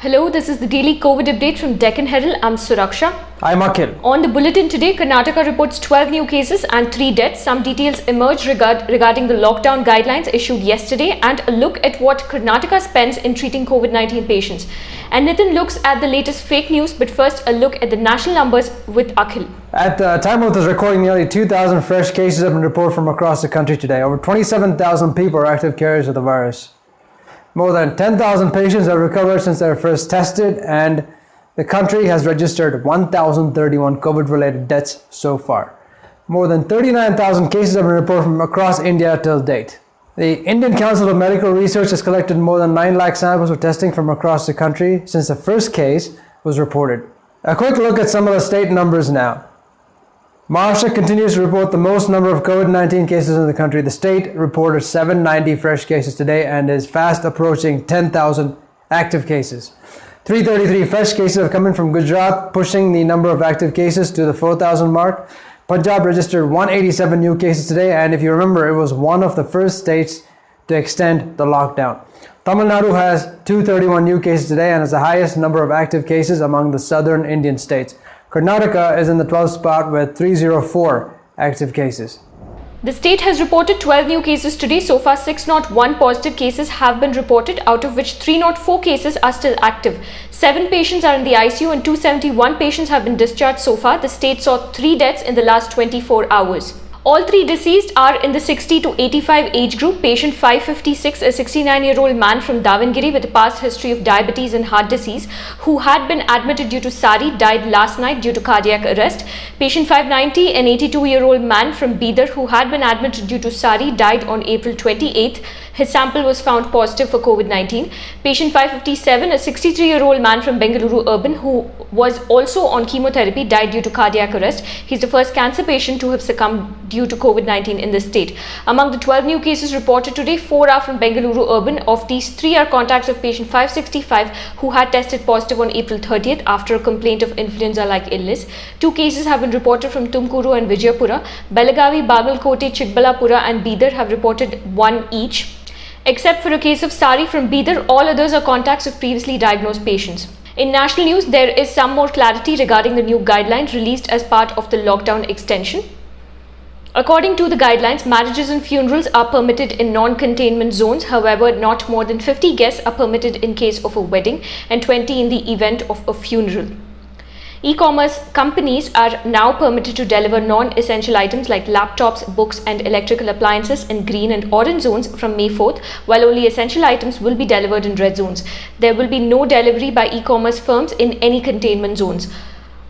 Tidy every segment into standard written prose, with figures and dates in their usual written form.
Hello, this is the daily COVID update from Deccan Herald. I'm Suraksha. I'm Akhil. On the bulletin today, Karnataka reports 12 new cases and 3 deaths. Some details emerged regarding the lockdown guidelines issued yesterday and a look at what Karnataka spends in treating COVID-19 patients. And Nitin looks at the latest fake news, but first a look at the national numbers with Akhil. At the time of this recording, nearly 2,000 fresh cases have been reported from across the country today. Over 27,000 people are active carriers of the virus. More than 10,000 patients have recovered since they were first tested, and the country has registered 1,031 COVID-related deaths so far. More than 39,000 cases have been reported from across India till date. The Indian Council of Medical Research has collected more than 9 lakh samples for testing from across the country since the first case was reported. A quick look at some of the state numbers now. Maharashtra continues to report the most number of COVID-19 cases in the country. The state reported 790 fresh cases today and is fast approaching 10,000 active cases. 333 fresh cases have come in from Gujarat, pushing the number of active cases to the 4,000 mark. Punjab registered 187 new cases today, and if you remember, it was one of the first states to extend the lockdown. Tamil Nadu has 231 new cases today and has the highest number of active cases among the southern Indian states. Karnataka is in the 12th spot with 304 active cases. The state has reported 12 new cases today. So far, 601 positive cases have been reported, out of which 304 cases are still active. 7 patients are in the ICU and 271 patients have been discharged so far. The state saw 3 deaths in the last 24 hours. All 3 deceased are in the 60 to 85 age group. Patient 556, a 69-year-old man from Davangere with a past history of diabetes and heart disease, who had been admitted due to SARI, died last night due to cardiac arrest. Patient 590, an 82-year-old man from Bidar who had been admitted due to SARI, died on April 28th. His sample was found positive for COVID-19. Patient 557, a 63-year-old man from Bengaluru Urban who was also on chemotherapy, died due to cardiac arrest. He's the first cancer patient to have succumbed due to COVID-19 in the state. Among the 12 new cases reported today, 4 are from Bengaluru Urban. Of these, 3 are contacts of patient 565 who had tested positive on April 30th after a complaint of influenza-like illness. 2 cases have been reported from Tumkuru and Vijayapura. Belagavi, Bagalkote, Chikbalapura and Bidar have reported 1 each. Except for a case of SARI from Bidar, all others are contacts of previously diagnosed patients. In national news, there is some more clarity regarding the new guidelines released as part of the lockdown extension. According to the guidelines, marriages and funerals are permitted in non-containment zones. However, not more than 50 guests are permitted in case of a wedding and 20 in the event of a funeral. E-commerce companies are now permitted to deliver non-essential items like laptops, books and electrical appliances in green and orange zones from May 4th, while only essential items will be delivered in red zones. There will be no delivery by e-commerce firms in any containment zones.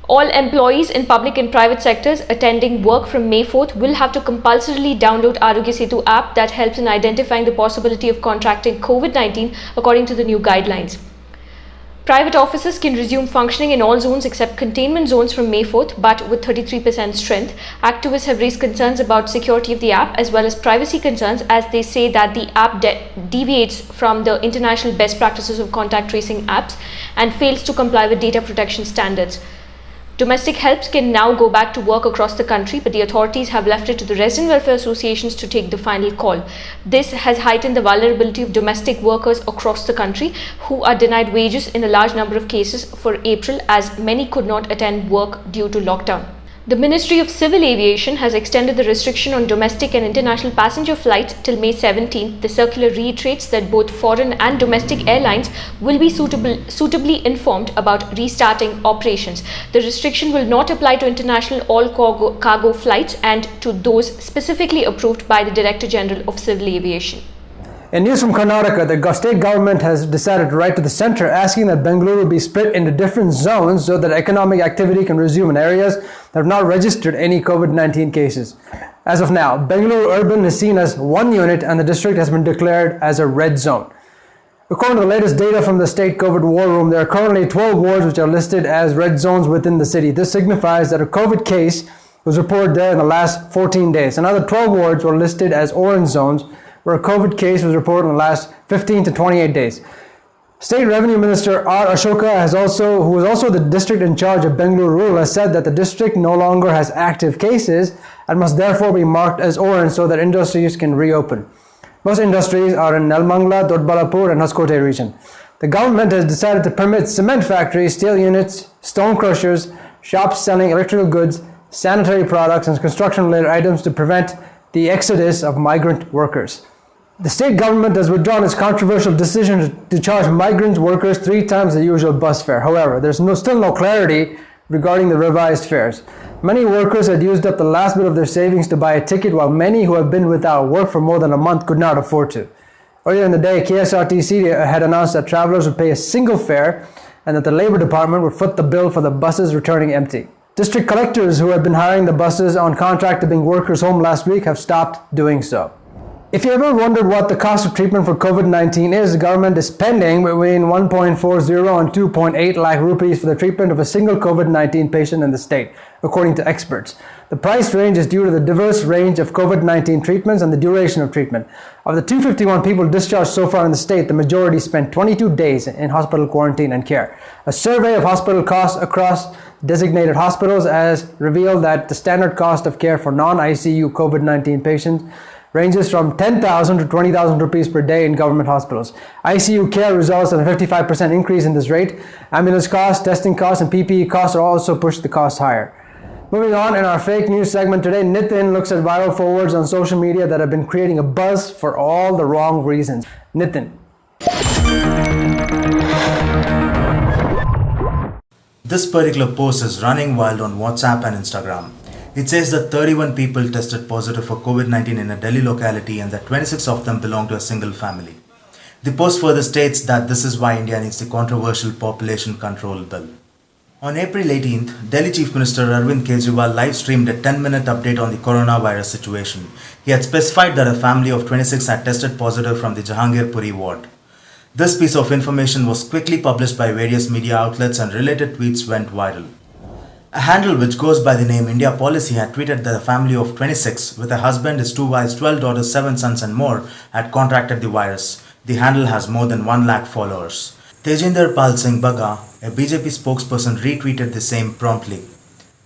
All employees in public and private sectors attending work from May 4th will have to compulsorily download Arogya Setu app that helps in identifying the possibility of contracting COVID-19 according to the new guidelines. Private offices can resume functioning in all zones except containment zones from May 4th, but with 33% strength. Activists have raised concerns about security of the app as well as privacy concerns, as they say that the app deviates from the international best practices of contact tracing apps and fails to comply with data protection standards. Domestic helps can now go back to work across the country, but the authorities have left it to the resident welfare associations to take the final call. This has heightened the vulnerability of domestic workers across the country who are denied wages in a large number of cases for April, as many could not attend work due to lockdown. The Ministry of Civil Aviation has extended the restriction on domestic and international passenger flights till May 17th. The circular reiterates that both foreign and domestic airlines will be suitably informed about restarting operations. The restriction will not apply to international all-cargo flights and to those specifically approved by the Director General of Civil Aviation. In news from Karnataka, the state government has decided to write to the centre asking that Bengaluru be split into different zones so that economic activity can resume in areas that have not registered any COVID-19 cases. As of now, Bengaluru Urban is seen as one unit and the district has been declared as a red zone. According to the latest data from the state COVID war room, there are currently 12 wards which are listed as red zones within the city. This signifies that a COVID case was reported there in the last 14 days. Another 12 wards were listed as orange zones, where a COVID case was reported in the last 15 to 28 days. State Revenue Minister R. Ashoka who is also the district in charge of Bengaluru, has said that the district no longer has active cases and must therefore be marked as orange so that industries can reopen. Most industries are in Nelmangla, Dodbalapur and Hoskote region. The government has decided to permit cement factories, steel units, stone crushers, shops selling electrical goods, sanitary products, and construction-related items to prevent the exodus of migrant workers. The state government has withdrawn its controversial decision to charge migrant workers 3 times the usual bus fare. However, there's still no clarity regarding the revised fares. Many workers had used up the last bit of their savings to buy a ticket, while many who have been without work for more than a month could not afford to. Earlier in the day, KSRTC had announced that travelers would pay a single fare and that the Labour Department would foot the bill for the buses returning empty. District collectors who had been hiring the buses on contract to bring workers home last week have stopped doing so. If you ever wondered what the cost of treatment for COVID-19 is, the government is spending between 1.40 and 2.8 lakh rupees for the treatment of a single COVID-19 patient in the state, according to experts. The price range is due to the diverse range of COVID-19 treatments and the duration of treatment. Of the 251 people discharged so far in the state, the majority spent 22 days in hospital quarantine and care. A survey of hospital costs across designated hospitals has revealed that the standard cost of care for non-ICU COVID-19 patients ranges from 10,000 to 20,000 rupees per day in government hospitals. ICU care results in a 55% increase in this rate. Ambulance costs, testing costs, and PPE costs are also pushed the costs higher. Moving on, in our fake news segment today, Nitin looks at viral forwards on social media that have been creating a buzz for all the wrong reasons. Nitin. This particular post is running wild on WhatsApp and Instagram. It says that 31 people tested positive for COVID-19 in a Delhi locality and that 26 of them belong to a single family. The post further states that this is why India needs the controversial population control bill. On April 18th, Delhi Chief Minister Arvind Kejriwal live-streamed a 10-minute update on the coronavirus situation. He had specified that a family of 26 had tested positive from the Jahangirpuri ward. This piece of information was quickly published by various media outlets and related tweets went viral. A handle which goes by the name India Policy had tweeted that a family of 26 with a husband, his 2 wives, 12 daughters, 7 sons and more had contracted the virus. The handle has more than 1 lakh followers. Tejinder Pal Singh Bagga, a BJP spokesperson, retweeted the same promptly.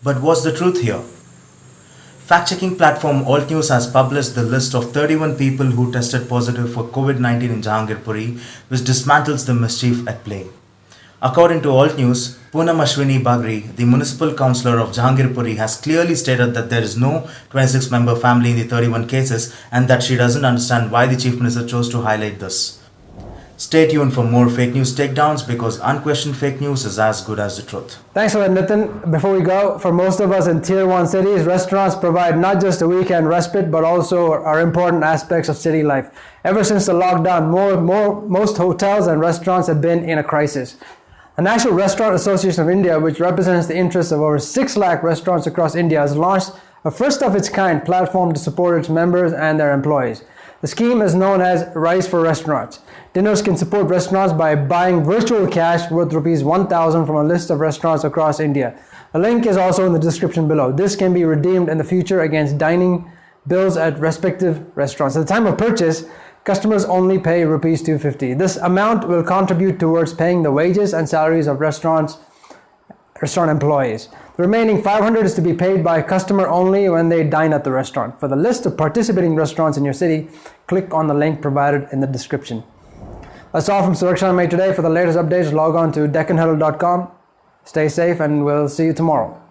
But what's the truth here? Fact-checking platform Alt News has published the list of 31 people who tested positive for COVID-19 in Jahangirpuri, which dismantles the mischief at play. According to Alt News, Poonam Ashwini Bagri, the municipal councillor of Jahangirpuri, has clearly stated that there is no 26-member family in the 31 cases and that she doesn't understand why the Chief Minister chose to highlight this. Stay tuned for more fake news takedowns because unquestioned fake news is as good as the truth. Thanks for that, Nitin. Before we go, for most of us in Tier 1 cities, restaurants provide not just a weekend respite but also are important aspects of city life. Ever since the lockdown, most hotels and restaurants have been in a crisis. The National Restaurant Association of India, which represents the interests of over 6 lakh restaurants across India, has launched a first-of-its-kind platform to support its members and their employees. The scheme is known as Rise for Restaurants. Dinners can support restaurants by buying virtual cash worth Rs 1,000 from a list of restaurants across India. A link is also in the description below. This can be redeemed in the future against dining bills at respective restaurants. At the time of purchase, customers only pay Rs 250. This amount will contribute towards paying the wages and salaries of restaurant employees. The remaining 500 is to be paid by customer only when they dine at the restaurant. For the list of participating restaurants in your city, click on the link provided in the description. That's all from Suraksha Made today. For the latest updates, log on to DeccanHerald.com. Stay safe and we'll see you tomorrow.